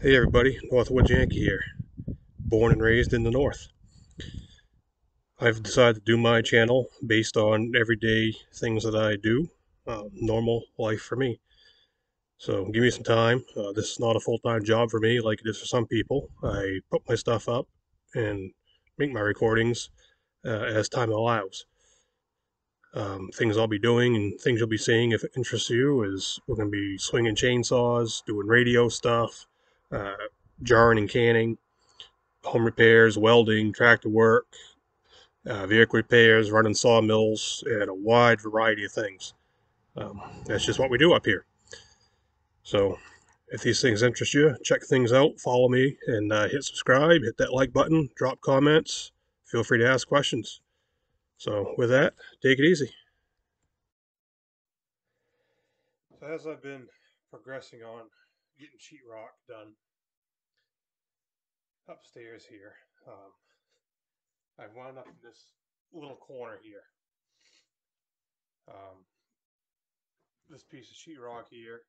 Hey everybody, Northwoods Yankee here. Born and raised in the North. I've decided to do my channel based on everyday things that I do, normal life for me. So give me some time. This is not a full-time job for me like it is for some people. I put my stuff up and make my recordings as time allows. Things I'll be doing and things you'll be seeing if it interests you is we're going to be swinging chainsaws, doing radio stuff, uh, jarring and canning, home repairs, welding, tractor work, vehicle repairs, running sawmills, and a wide variety of things. That's just what we do up here. So if these things interest you, check things out, follow me, and hit subscribe, hit that like button, drop comments. Feel free to ask questions. So with that, take it easy. So as I've been progressing on getting sheetrock done upstairs here, I wound up in this little corner here. This piece of sheetrock here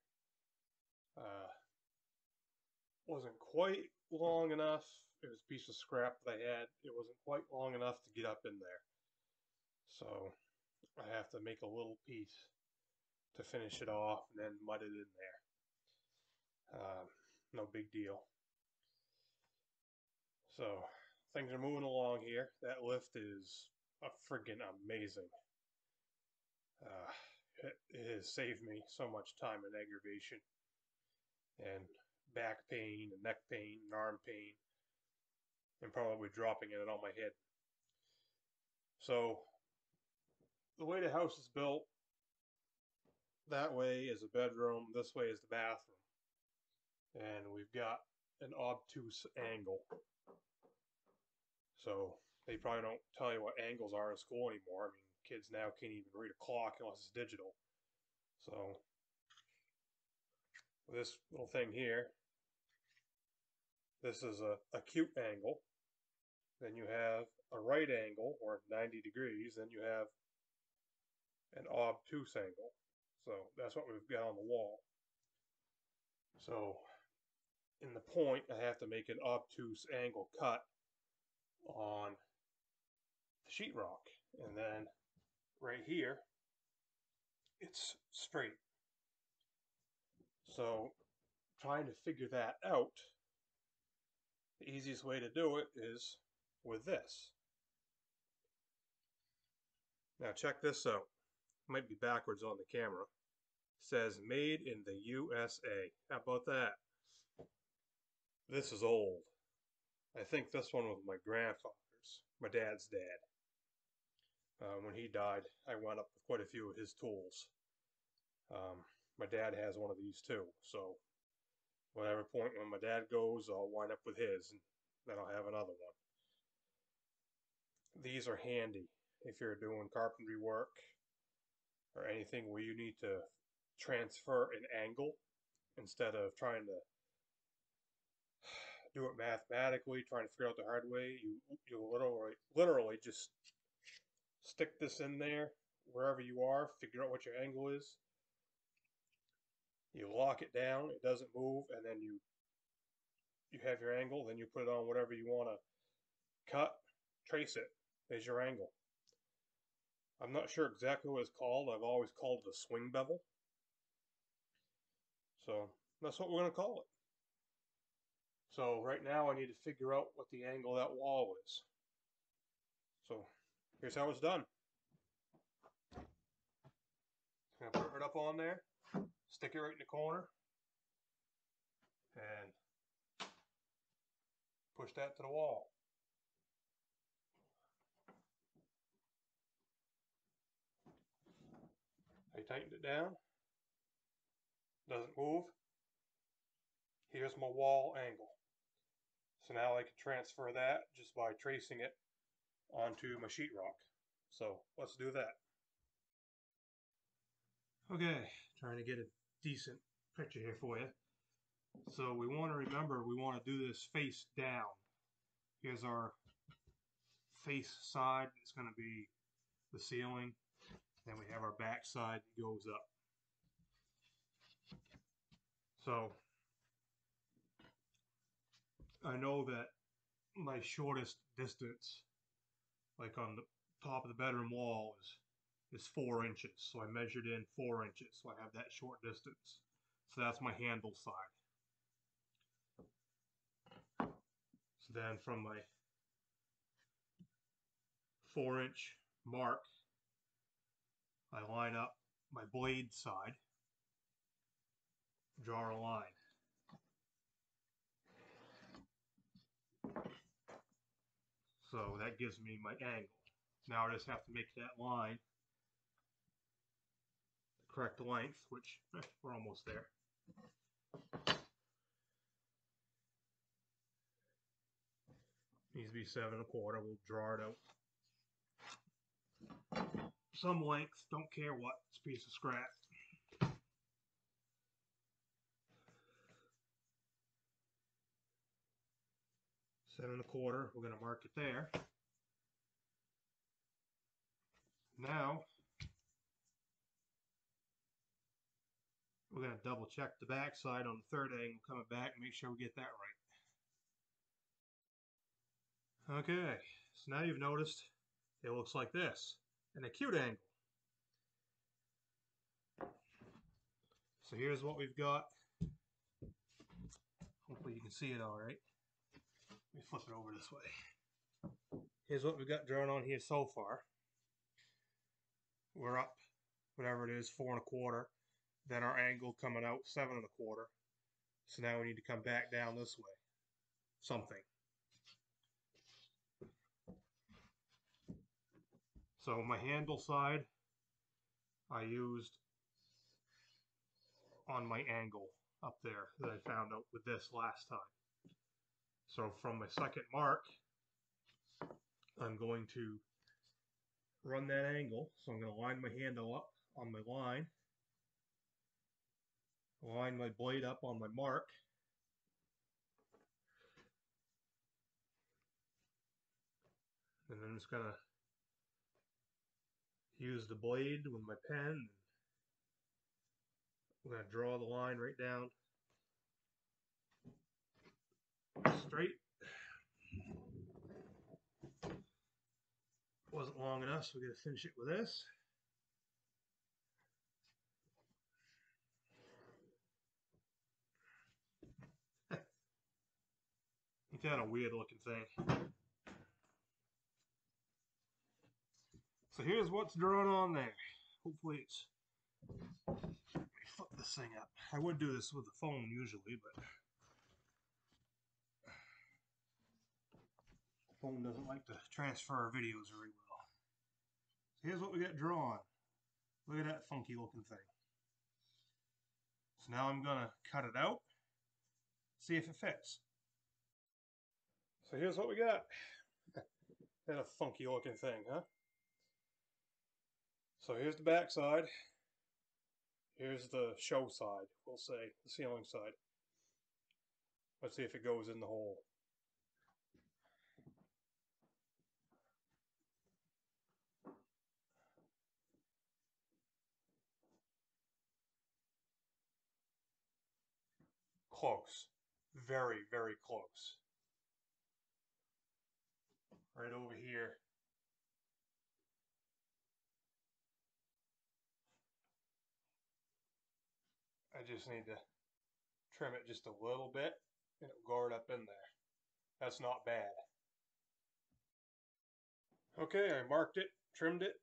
wasn't quite long enough. It was a piece of scrap that I had. It wasn't quite long enough to get up in there. So I have to make a little piece to finish it off and then mud it in there. No big deal. So things are moving along here. That lift is friggin' amazing. It has saved me so much time and aggravation and back pain and neck pain and arm pain and probably dropping it on my head. So the way the house is built, that way is a bedroom, this way is the bathroom. And we've got an obtuse angle. So they probably don't tell you what angles are in school anymore. I mean, kids now can't even read a clock unless it's digital. So this little thing here, this is a acute angle. Then you have a right angle, or 90 degrees. Then you have an obtuse angle. So that's what we've got on the wall. So in the point, I have to make an obtuse angle cut on the sheetrock. And then right here, it's straight. So trying to figure that out, the easiest way to do it is with this. Now check this out. It might be backwards on the camera. It says made in the USA. How about that? This is old. I think this one was my grandfather's, my dad's dad. When he died, I wound up with quite a few of his tools. My dad has one of these too, so whatever point when my dad goes, I'll wind up with his, and then I'll have another one. These are handy if you're doing carpentry work or anything where you need to transfer an angle instead of trying to do it mathematically, trying to figure out the hard way. You literally just stick this in there wherever you are, figure out what your angle is. You lock it down, it doesn't move, and then you have your angle, then you put it on whatever you want to cut, trace it. There's your angle. I'm not sure exactly what it's called. I've always called it a swing bevel. So that's what we're going to call it. So right now I need to figure out what the angle of that wall is. So here's how it's done. I'm going to put it up on there, stick it right in the corner, and push that to the wall. I tightened it down. Doesn't move. Here's my wall angle. So now I can transfer that just by tracing it onto my sheetrock. So let's do that. Okay, trying to get a decent picture here for you. So we want to remember we want to do this face down. Here's our face side. It's going to be the ceiling. Then we have our back side that goes up. So I know that my shortest distance, like on the top of the bedroom wall, is 4 inches. So I measured in 4 inches. So I have that short distance. So that's my handle side. So then from my 4-inch mark, I line up my blade side, draw a line. So that gives me my angle. Now I just have to make that line the correct length, which we're almost there. Needs to be 7 1/4. We'll draw it out. Some length, don't care what, it's a piece of scrap. 7 1/4, we're going to mark it there. Now, we're going to double check the back side on the third angle coming back and make sure we get that right. Okay, so now you've noticed it looks like this, an acute angle. So here's what we've got. Hopefully you can see it all right. Let me flip it over this way. Here's what we've got drawn on here so far. We're up, whatever it is, 4 1/4. Then our angle coming out 7 1/4. So now we need to come back down this way. Something. So my handle side, I used on my angle up there that I found out with this last time. So from my second mark, I'm going to run that angle. So I'm going to line my handle up on my line, line my blade up on my mark, and then I'm just going to use the blade with my pen. I'm going to draw the line right down straight. Wasn't long enough, so we're going to finish it with this. Ain't that a weird looking thing? So here's what's drawn on there. Hopefully it's... Let me flip this thing up. I would do this with the phone usually, but the phone doesn't like to transfer our videos very well. So here's what we got drawn. Look at that funky looking thing. So now I'm gonna cut it out, see if it fits. So here's what we got. That's a funky looking thing, huh? So here's the back side. Here's the show side, we'll say, the ceiling side. Let's see if it goes in the hole. Close. Very, very close. Right over here. I just need to trim it just a little bit and it'll guard up in there. That's not bad. Okay, I marked it, trimmed it.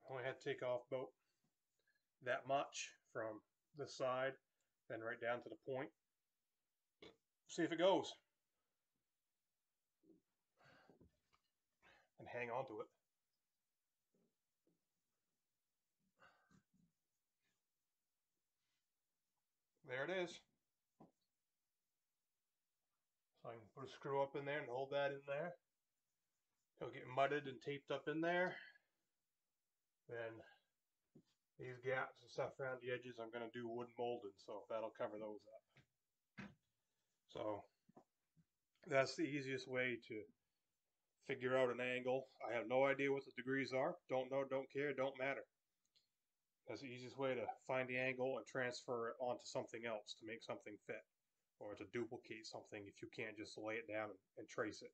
I only had to take off about that much from the side, then right down to the point. See if it goes. And hang on to it. There it is. So I can put a screw up in there and hold that in there. It'll get mudded and taped up in there. Then these gaps and stuff around the edges, I'm going to do wooden molding, so that'll cover those up. So that's the easiest way to figure out an angle. I have no idea what the degrees are. Don't know, don't care, don't matter. That's the easiest way to find the angle and transfer it onto something else to make something fit. or to duplicate something if you can't just lay it down and trace it.